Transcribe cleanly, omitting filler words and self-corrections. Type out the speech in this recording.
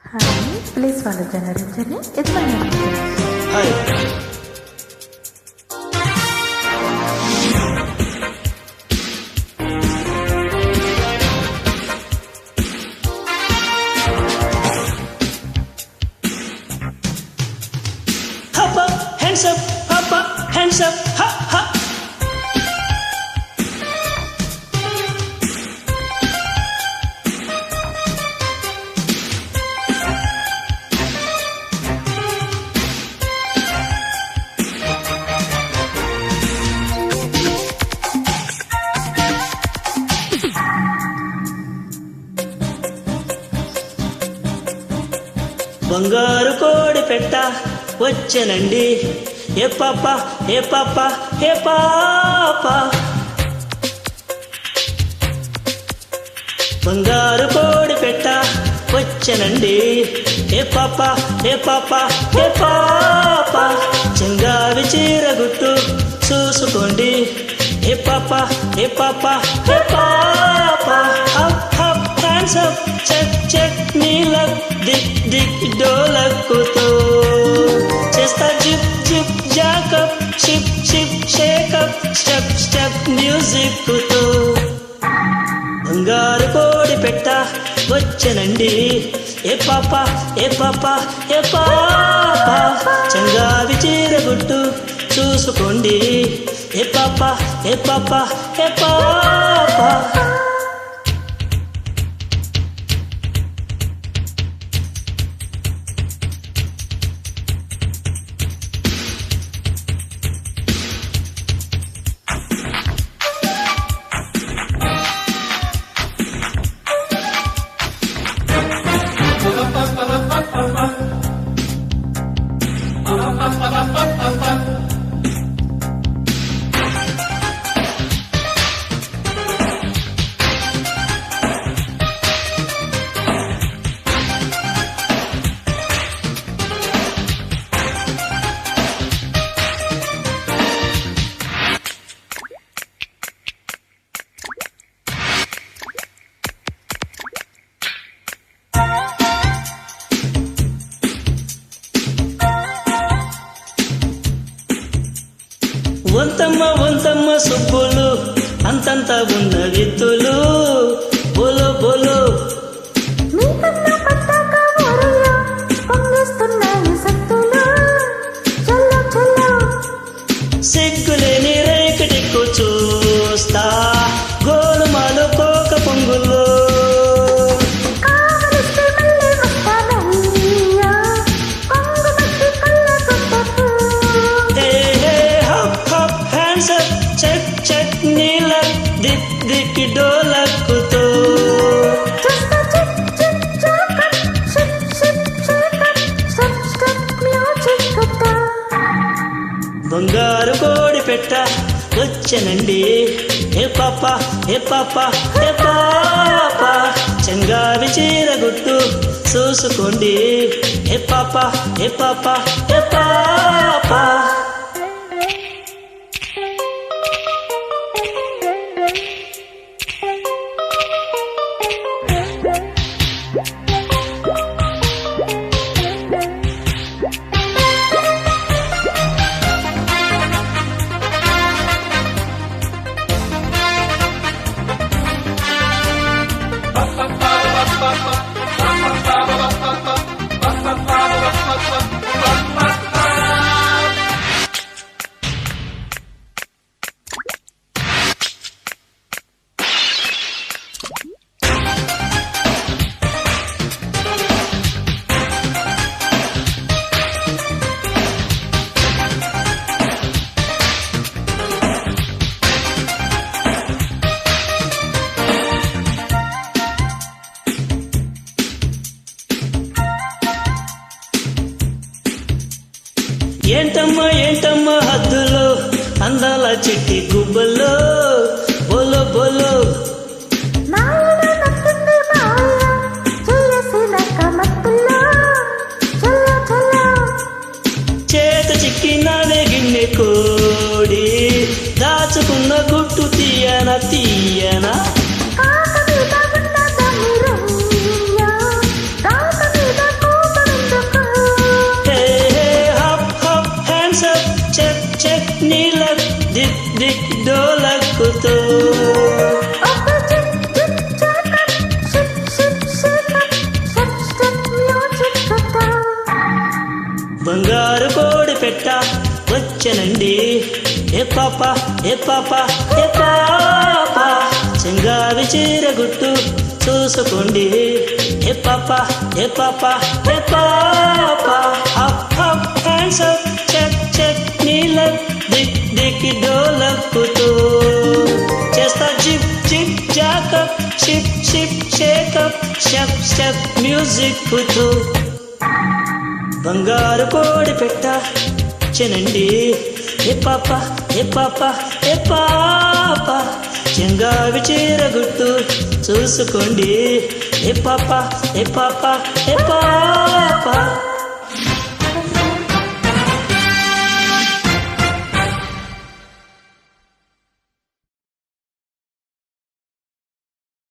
Hi, please follow January journey. It's my name. Hi. Hop up, hands up, hop up, hands up, ha ha. బంగారు కోడి పెట్ట వచ్చెనండి ఏ పాప ఏ పాప ఏ పాప బంగారు కోడి పెట్ట వచ్చెనండి ఏ పాప ఏ పాప ఏ పాప చెంగావి చీరగుట్టు చూసుకోండి ఏ పాప ఏ పాప ఏ పాప hup hup hands up check check నీలక్ దిక్ దిక్ డోలక్కుతో చేస్తా zip zip jack up ship ship shake up step step music తో బంగారు కోడి పెట్ట వచ్చెనండి ఏ పాప ఏ పాప ఏ పాప చంగావి చీరగుట్టు చూసుకోండి ఏ పాప ఏ పాప ఏ పాప వంతమ్మ వంతమ్మ సుబ్బులు అంతంత ఉన్న విత్తులు బోలో బోలో సిగ్గులేని రేకటిక్కు చూస్తా గోలుమాలు కోక పొంగుల్లో చెక్ చెక్ నీల దిక్ దిక్ డోలక్కుతో బంగారు కోడి పెట్ట వచ్చెనండి ఏ పాప ఏ పాప ఏ పాప చంగావి చీరగుట్టు చూసుకోండి ఏ పాప ఏ పాప ఏ పాప ఏంటమ్మా ఏంటమ్మా హద్దులో అందాల చిట్టి గుబ్బల్లో బోలో బోలో చేత చిక్కినానే గిన్నె కోడి దాచుకున్న గుట్టు తీయన తీయన ఏ పాప ఏ పాప ఏ పాప చెంగావి చీర గుట్టు చూసుకోండి ఏ పాప ఏ పాప ఏ పాప up up hands up check check నీలం దిక్ దిక్ డోలక్కుతూ చేస్తా zip zip jack up ship ship shake up step step music పుతూ బంగారు కోడి పెట్ట చెనండి ఏ పాప ఏ పాప ఏ పాప చెంగావి చీర గుట్టు చూసుకోండి ఏ పాప ఏ పాప ఏ పాప